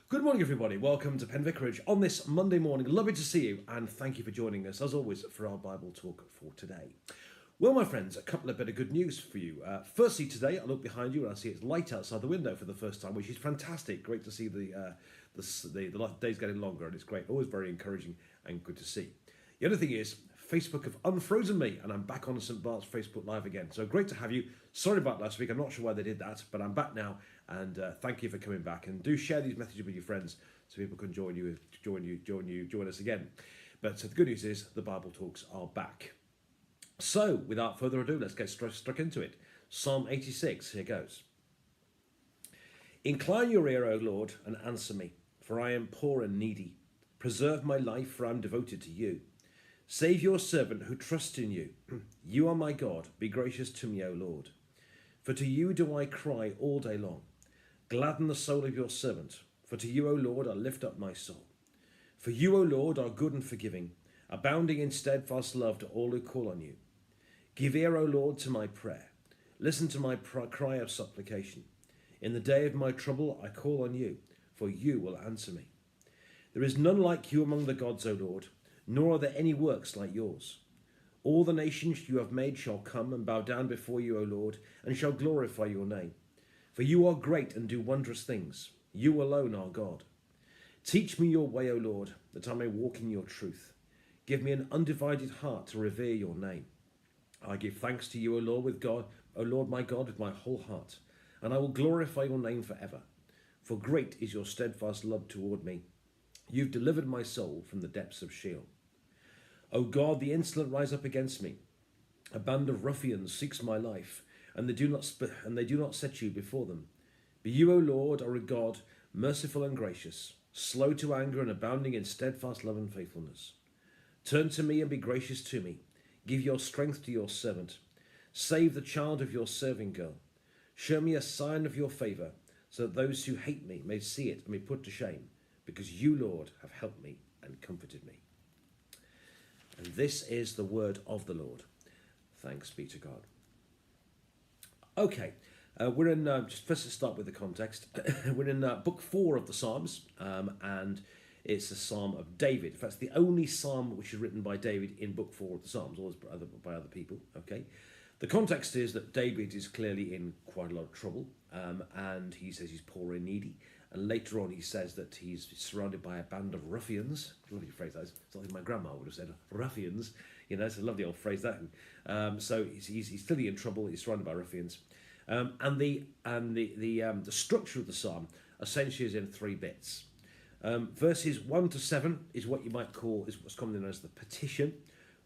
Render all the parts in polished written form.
Good morning, everybody. Welcome to Penn Vicarage on this Monday morning. Lovely to see you, and thank you for joining us, as always, for our Bible talk for today. Well, my friends, a couple of bit of good news for you. Firstly, today I look behind you and I see it's light outside the window for the first time, which is fantastic. Great to see the days getting longer, and it's great. Always very encouraging and good to see. The other thing is, Facebook have unfrozen me, and I'm back on St. Bart's Facebook Live again. So great to have you. Sorry about last week. I'm not sure why they did that, but I'm back now, and thank you for coming back. And do share these messages with your friends so people can join us again. But the good news is the Bible talks are back. So without further ado, let's get stuck into it. Psalm 86. Here goes. Incline your ear, O Lord, and answer me, for I am poor and needy. Preserve my life, for I am devoted to you. Save your servant who trusts in you. You are my God. Be gracious to me, O Lord. For to you do I cry all day long. Gladden the soul of your servant. For to you, O Lord, I lift up my soul. For you, O Lord, are good and forgiving, abounding in steadfast love to all who call on you. Give ear, O Lord, to my prayer. Listen to my cry of supplication. In the day of my trouble I call on you, for you will answer me. There is none like you among the gods, O Lord, nor are there any works like yours. All the nations you have made shall come and bow down before you, O Lord, and shall glorify your name. For you are great and do wondrous things. You alone are God. Teach me your way, O Lord, that I may walk in your truth. Give me an undivided heart to revere your name. I give thanks to you, O Lord, O Lord my God, with my whole heart, and I will glorify your name forever. For great is your steadfast love toward me. You've delivered my soul from the depths of Sheol. O God, the insolent rise up against me. A band of ruffians seeks my life, and they do not set you before them. But you, O Lord, are a God merciful and gracious, slow to anger and abounding in steadfast love and faithfulness. Turn to me and be gracious to me. Give your strength to your servant. Save the child of your serving girl. Show me a sign of your favour, so that those who hate me may see it and be put to shame, because you, Lord, have helped me and comforted me. And this is the word of the Lord. Thanks be to God. Okay, we're in, just first to start with the context, we're in book 4 of the Psalms, and it's the Psalm of David. In fact, it's the only psalm which is written by David in book 4 of the Psalms, always by other people, okay? The context is that David is clearly in quite a lot of trouble, and he says he's poor and needy. And later on he says that he's surrounded by a band of ruffians. Lovely phrase that is. Something my grandma would have said, ruffians. You know, it's a lovely old phrase that. So he's clearly in trouble. He's surrounded by ruffians. And the structure of the psalm essentially is in 3 bits. Verses 1 to 7 is what you might call, is what's commonly known as the petition,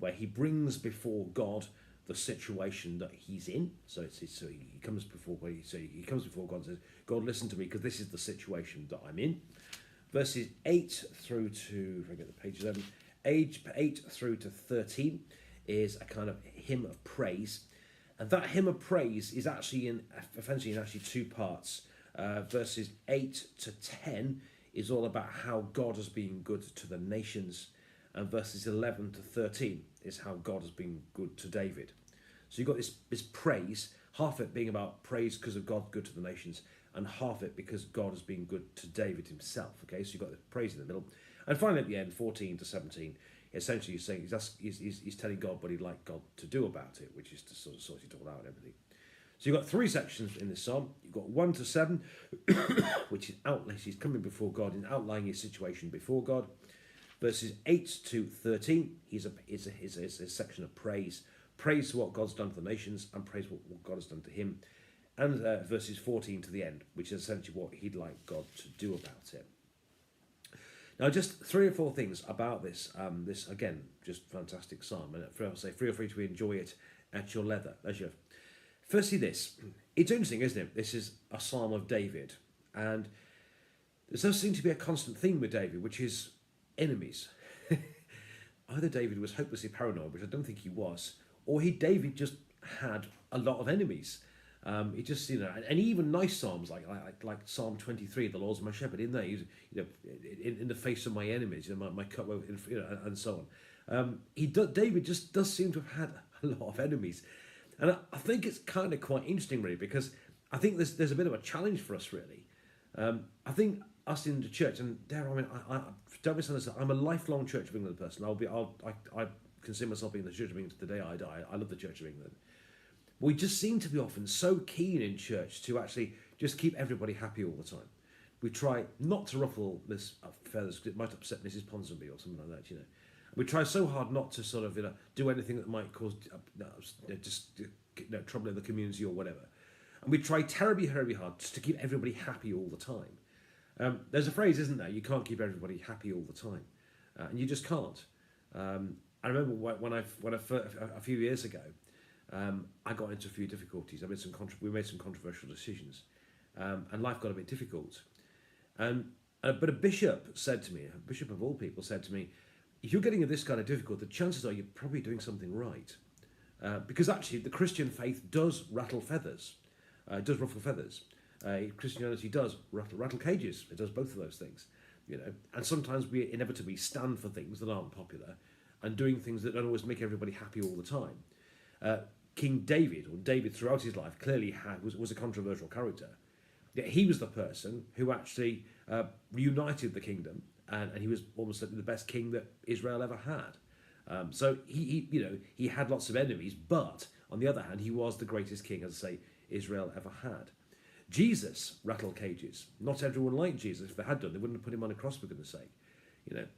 where he brings before God the situation that he's in. So he comes before God and says, God, listen to me, because this is the situation that I'm in. Verses 8 through to, if I get the pages open, 8 through to 13 is a kind of hymn of praise. And that hymn of praise is actually essentially in 2 parts. Verses 8 to 10 is all about how God has been good to the nations. And verses 11 to 13 is how God has been good to David. So you've got this praise, half it being about praise because of God good to the nations, and half it because God has been good to David himself. Okay, so you've got the praise in the middle. And finally at the end, 14 to 17, essentially he's saying he's telling God what he'd like God to do about it, which is to sort of sort it all out and everything. So you've got 3 sections in this psalm. You've got 1 to 7, which is he's coming before God and outlining his situation before God. Verses 8 to 13 is a section of praise. Praise what God's done for the nations, and praise what God has done to him. And verses 14 to the end, which is essentially what he'd like God to do about it. Now, just 3 or 4 things about this. This, again, just fantastic psalm. And I'll say, feel free to enjoy it at your leisure. Firstly, this. It's interesting, isn't it? This is a psalm of David. And there does seem to be a constant theme with David, which is enemies. Either David was hopelessly paranoid, which I don't think he was, or David just had a lot of enemies. He just, and even nice psalms like Psalm 23, the Lord's my shepherd. In there, in the face of my enemies, my cup, and so on. David just does seem to have had a lot of enemies, and I think it's kind of quite interesting, really, because I think there's a bit of a challenge for us, really. I think us in the church, and Darren, I mean, I don't misunderstand. I'm a lifelong Church of England person. I consider myself being the Church of England to the day I die. I love the Church of England. We just seem to be often so keen in church to actually just keep everybody happy all the time. We try not to ruffle this feathers because it might upset Mrs. Ponsonby or something like that, We try so hard not to sort of do anything that might cause trouble in the community or whatever. And we try terribly, terribly hard just to keep everybody happy all the time. There's a phrase, isn't there? You can't keep everybody happy all the time, and you just can't. I remember when a few years ago, I got into a few difficulties. We made some controversial decisions, and life got a bit difficult. But a bishop said to me, a bishop of all people said to me, if you're getting in this kind of difficult, the chances are you're probably doing something right. Because actually the Christian faith does rattle feathers. It does ruffle feathers. Christianity does rattle cages. It does both of those things. And sometimes we inevitably stand for things that aren't popular and doing things that don't always make everybody happy all the time. King David, or David throughout his life, clearly was a controversial character. Yet he was the person who actually reunited the kingdom, and he was almost certainly the best king that Israel ever had. So he had lots of enemies, but on the other hand, he was the greatest king, as I say, Israel ever had. Jesus rattled cages. Not everyone liked Jesus. If they had done, they wouldn't have put him on a cross, for goodness sake.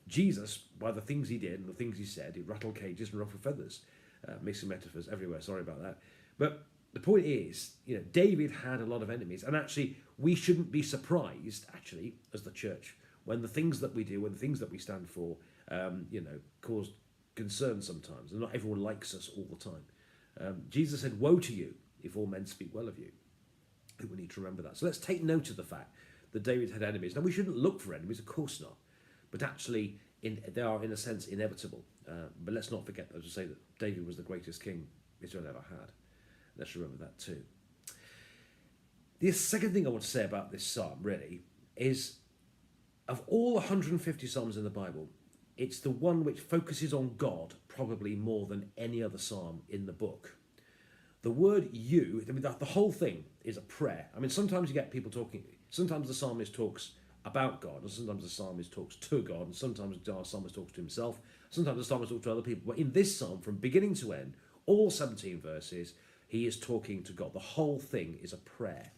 Jesus, by the things he did and the things he said, he rattled cages and ruffled feathers. Mixing metaphors everywhere, sorry about that. But the point is, David had a lot of enemies, and actually we shouldn't be surprised, actually, as the church, when the things that we do, when the things that we stand for, cause concern sometimes, and not everyone likes us all the time. Jesus said, woe to you if all men speak well of you. We need to remember that. So let's take note of the fact that David had enemies. Now, we shouldn't look for enemies, of course not, but actually they are, in a sense, inevitable. But let's not forget, as I say, that David was the greatest king Israel ever had. Let's remember that too. The second thing I want to say about this psalm, really, is of all 150 psalms in the Bible, it's the one which focuses on God probably more than any other psalm in the book. The word you, the whole thing is a prayer. Sometimes you get people talking, sometimes the psalmist talks about God, and sometimes the psalmist talks to God, and sometimes the psalmist talks to himself, sometimes the psalmist talks to other people. But in this psalm, from beginning to end, all 17 verses, he is talking to God. The whole thing is a prayer.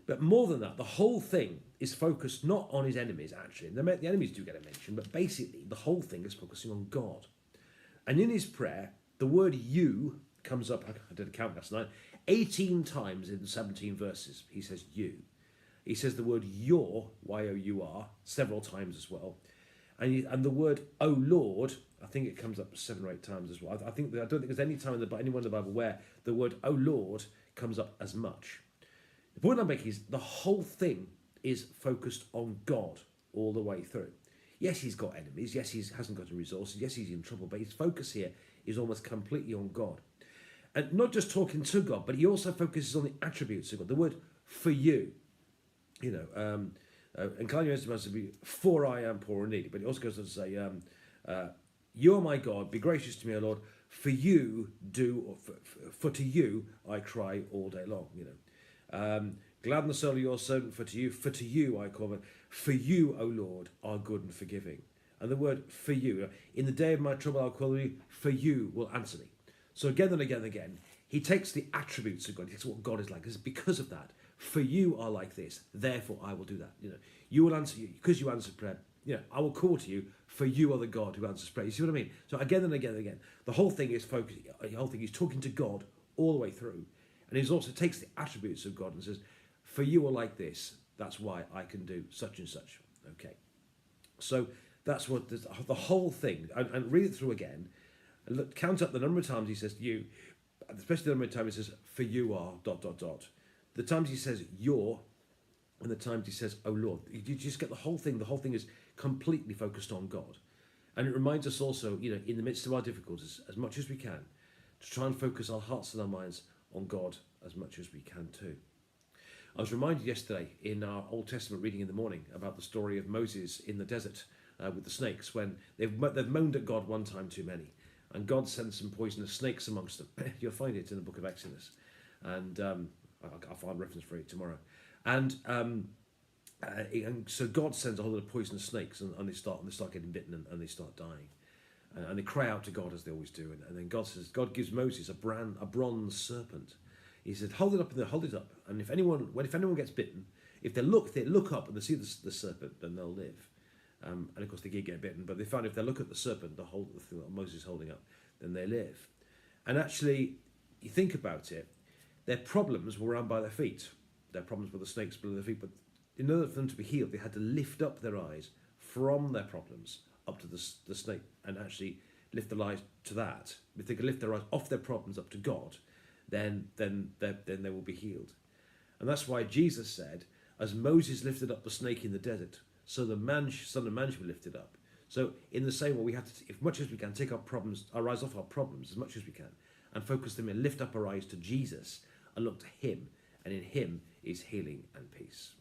But more than that, the whole thing is focused not on his enemies, actually. The enemies do get a mention, but basically the whole thing is focusing on God. And in his prayer, the word you comes up, I did a count last night, 18 times in 17 verses. He says you. He says the word your, Y-O-U-R, several times as well. And the word "O Lord," I think it comes up 7 or 8 times as well. I don't think there's any time anywhere in the Bible where the word "O Lord" comes up as much. The point I'm making is the whole thing is focused on God all the way through. Yes, he's got enemies. Yes, he hasn't got any resources. Yes, he's in trouble. But his focus here is almost completely on God. And not just talking to God, but he also focuses on the attributes of God. The word "for you," and Kanye West must be "for I am poor and needy," but it also goes on to say, "You are my God, be gracious to me, O Lord. For you for to you I cry all day long." Gladden the soul of your servant, for to you I call. For you, O Lord, are good and forgiving. And the word "for you," in the day of my trouble I'll call you. For you will answer me. So again and again and again, he takes the attributes of God. He takes what God is like. It's because of that. For you are like this, therefore I will do that. You will answer you because you answered prayer. I will call to you, for you are the God who answers prayer. You see what I mean? So again and again and again, the whole thing is focused. The whole thing is talking to God all the way through, and he also takes the attributes of God and says, "For you are like this. That's why I can do such and such." Okay, so that's what the whole thing. And read it through again, and count up the number of times he says "you," especially the number of times he says "for you are ... The times he says "your," and the times he says "O Lord," you just get the whole thing. The whole thing is completely focused on God. And it reminds us also, in the midst of our difficulties, as much as we can, to try and focus our hearts and our minds on God as much as we can too. I was reminded yesterday in our Old Testament reading in the morning about the story of Moses in the desert with the snakes, when they've moaned at God one time too many, and God sends some poisonous snakes amongst them. You'll find it in the book of Exodus. And I'll find reference for it tomorrow. And And so God sends a whole lot of poisonous snakes, and they start getting bitten, and they start dying. And they cry out to God as they always do. And then God gives Moses a bronze serpent. He said, hold it up. And if anyone gets bitten, if they look up and they see the serpent, then they'll live. And of course they get bitten, but they found if they look at the serpent, the thing that Moses is holding up, then they live. And actually, you think about it, their problems were around by their feet. Their problems were the snakes below their feet, but in order for them to be healed, they had to lift up their eyes from their problems up to the snake, and actually lift their eyes to that. If they could lift their eyes off their problems up to God, then they will be healed. And that's why Jesus said, as Moses lifted up the snake in the desert, so the Son of Man should be lifted up. So in the same way, we have to, as much as we can, take our eyes off our problems as much as we can, and focus them and lift up our eyes to Jesus and look to him. And in him is healing and peace.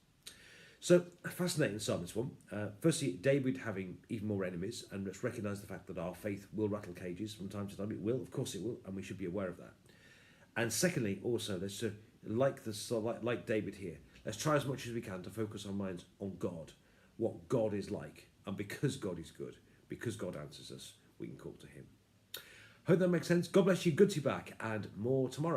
So, a fascinating psalm, this one. Firstly, David having even more enemies, and let's recognise the fact that our faith will rattle cages from time to time. It will, of course it will, and we should be aware of that. And secondly, also, let's like David here, let's try as much as we can to focus our minds on God, what God is like. And because God is good, because God answers us, we can call to him. Hope that makes sense. God bless you. Good to be back, and more tomorrow.